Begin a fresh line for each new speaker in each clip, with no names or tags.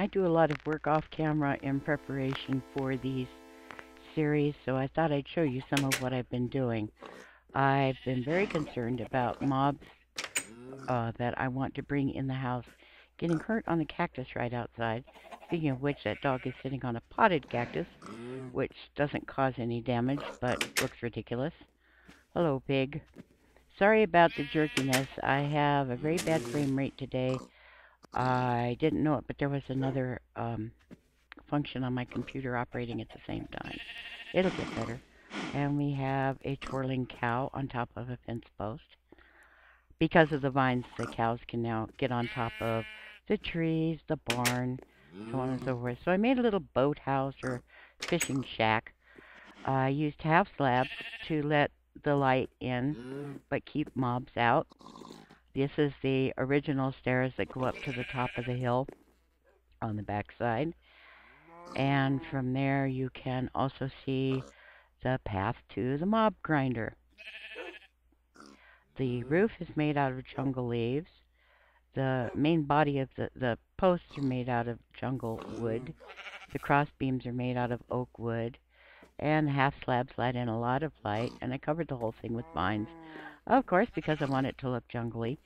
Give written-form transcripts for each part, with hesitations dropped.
I do a lot of work off camera in preparation for these series, so I thought I'd show you some of what I've been doing. I've been very concerned about mobs that I want to bring in the house getting hurt on the cactus right outside. Speaking of which, that dog is sitting on a potted cactus, which doesn't cause any damage, but looks ridiculous. Hello, pig. Sorry about the jerkiness. I have a very bad frame rate today. I didn't know it, but there was another function on my computer operating at the same time. It'll get better. And we have a twirling cow on top of a fence post. Because of the vines, the cows can now get on top of the trees, the barn, so on and so forth. So I made a little boathouse or fishing shack. I used half slabs to let the light in, but keep mobs out. This is the original stairs that go up to the top of the hill on the back side. And from there you can also see the path to the mob grinder. The roof is made out of jungle leaves. The main body of the posts are made out of jungle wood. The cross beams are made out of oak wood. And the half slabs let in a lot of light, and I covered the whole thing with vines. Of course, because I want it to look jungly.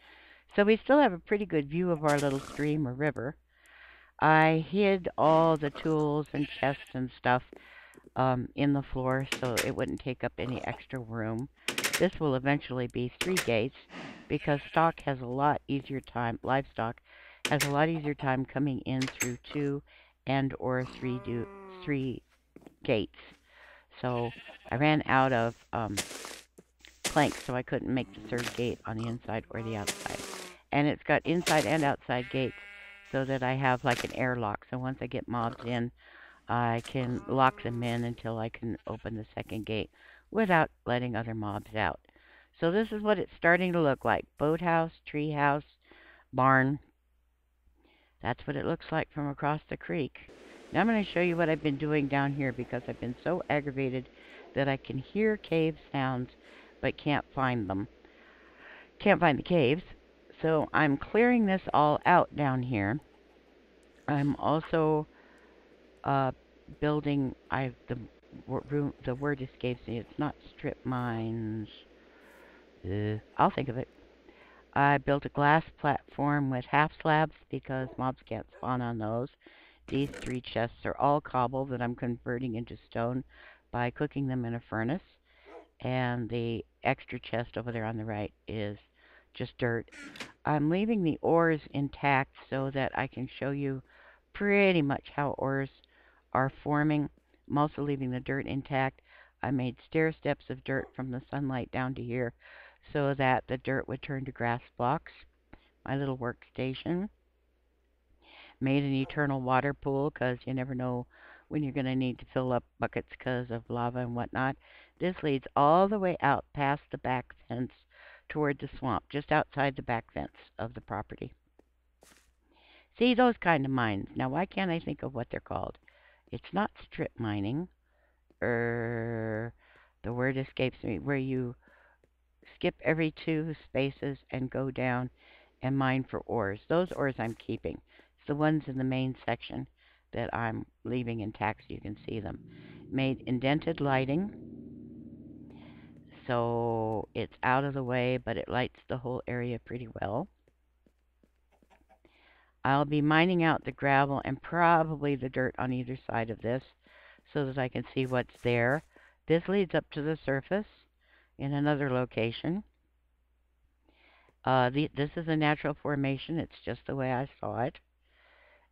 So we still have a pretty good view of our little stream or river. I hid all the tools and chests and stuff in the floor so it wouldn't take up any extra room. This will eventually be 3 gates because livestock has a lot easier time coming in through 2 and or 3 gates. So I ran out of planks, so I couldn't make the 3rd gate on the inside or the outside. And it's got inside and outside gates so that I have like an airlock. So once I get mobs in, I can lock them in until I can open the 2nd gate without letting other mobs out. So this is what it's starting to look like. Boathouse, treehouse, barn. That's what it looks like from across the creek. Now I'm going to show you what I've been doing down here because I've been so aggravated that I can hear cave sounds but can't find them. Can't find the caves. So I'm clearing this all out down here. I'm also building, the word escapes me. It's not strip mines. I'll think of it. I built a glass platform with half slabs because mobs can't spawn on those. These 3 chests are all cobble that I'm converting into stone by cooking them in a furnace. And the extra chest over there on the right is just dirt. I'm leaving the ores intact so that I can show you pretty much how ores are forming. I'm also leaving the dirt intact. I made stair steps of dirt from the sunlight down to here so that the dirt would turn to grass blocks. My little workstation. Made an eternal water pool because you never know when you're going to need to fill up buckets because of lava and whatnot. This leads all the way out past the back fence toward the swamp, just outside the back fence of the property. See, those kind of mines. Now, why can't I think of what they're called? It's not strip mining. The word escapes me. Where you skip every 2 spaces and go down and mine for ores. Those ores I'm keeping. It's the ones in the main section that I'm leaving intact so you can see them. Made indented lighting. So it's out of the way, but it lights the whole area pretty well. I'll be mining out the gravel and probably the dirt on either side of this so that I can see what's there. This leads up to the surface in another location. This is a natural formation. It's just the way I saw it.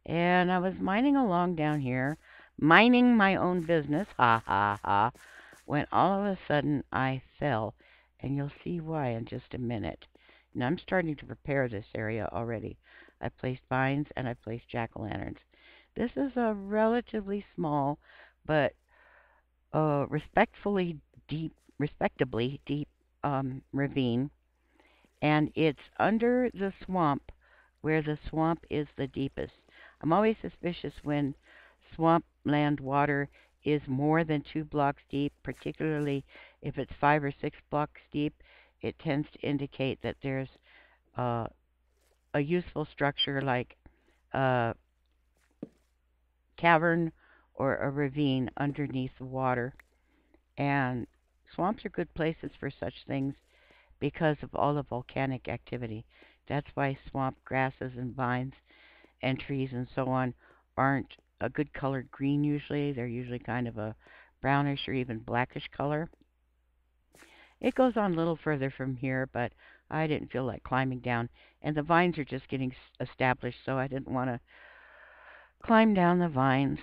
And I was mining along down here, minding my own business, ha ha ha, when all of a sudden I fell. And you'll see why in just a minute. Now I'm starting to prepare this area already. I placed vines and I placed jack-o'-lanterns. This is a relatively small but respectably deep ravine, and it's under the swamp where the swamp is the deepest. I'm always suspicious when swampland water is more than 2 blocks deep, particularly if it's 5 or 6 blocks deep. It tends to indicate that there's a useful structure like cavern or a ravine underneath the water. And swamps are good places for such things because of all the volcanic activity. That's why swamp grasses and vines and trees and so on aren't a good colored green usually. They're usually kind of a brownish or even blackish color. It goes on a little further from here, but I didn't feel like climbing down. And the vines are just getting established, so I didn't want to climb down the vines.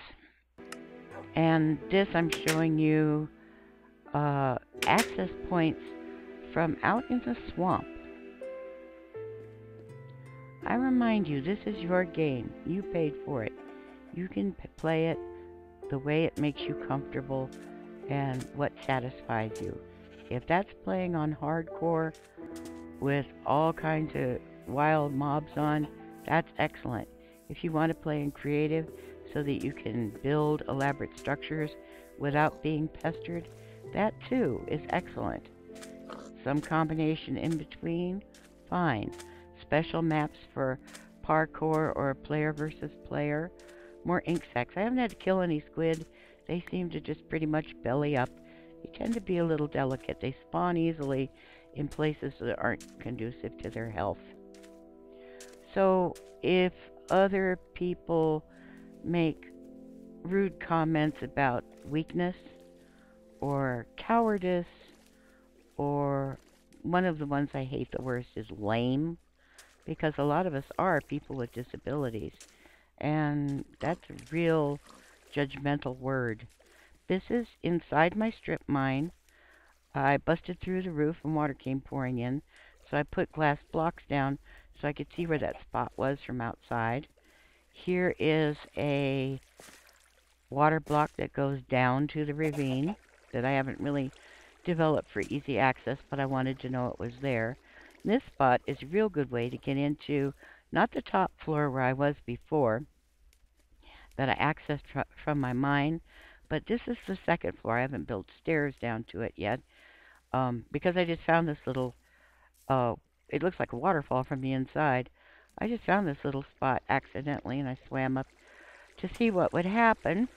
And this I'm showing you uh, access points from out in the swamp. I remind you, this is your game. You paid for it. You can play it the way it makes you comfortable and what satisfies you. If that's playing on hardcore with all kinds of wild mobs on, that's excellent. If you want to play in creative so that you can build elaborate structures without being pestered, that too is excellent. Some combination in between, fine. Special maps for parkour or player versus player. More ink sacs. I haven't had to kill any squid. They seem to just pretty much belly up. They tend to be a little delicate. They spawn easily in places that aren't conducive to their health. So if other people make rude comments about weakness or cowardice, or one of the ones I hate the worst is lame, because a lot of us are people with disabilities, and that's a real judgmental word. This is inside my strip mine. I busted through the roof and water came pouring in, so I put glass blocks down so I could see where that spot was from outside. Here is a water block that goes down to the ravine that I haven't really developed for easy access, but I wanted to know it was there. And this spot is a real good way to get into not the top floor where I was before that I accessed from my mine, but this is the second floor. I haven't built stairs down to it yet because I just found this little, uh, it looks like a waterfall from the inside. I just found this little spot accidentally and I swam up to see what would happen.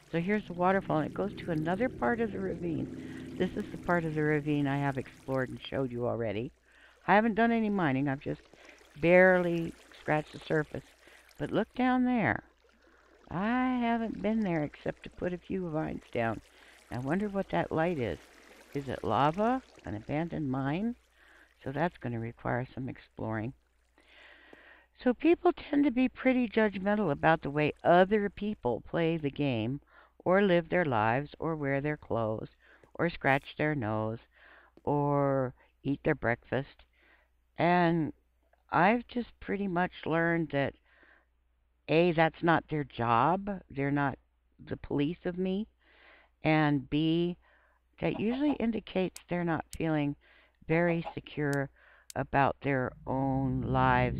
So here's the waterfall, and it goes to another part of the ravine. This is the part of the ravine I have explored and showed you already. I haven't done any mining. I've just barely scratched the surface. But look down there. I haven't been there except to put a few vines down. I wonder what that light is. Is it lava? An abandoned mine? So that's going to require some exploring. So people tend to be pretty judgmental about the way other people play the game, or live their lives, or wear their clothes, or scratch their nose, or eat their breakfast. And I've just pretty much learned that A, that's not their job. They're not the police of me. And B, that usually indicates they're not feeling very secure about their own lives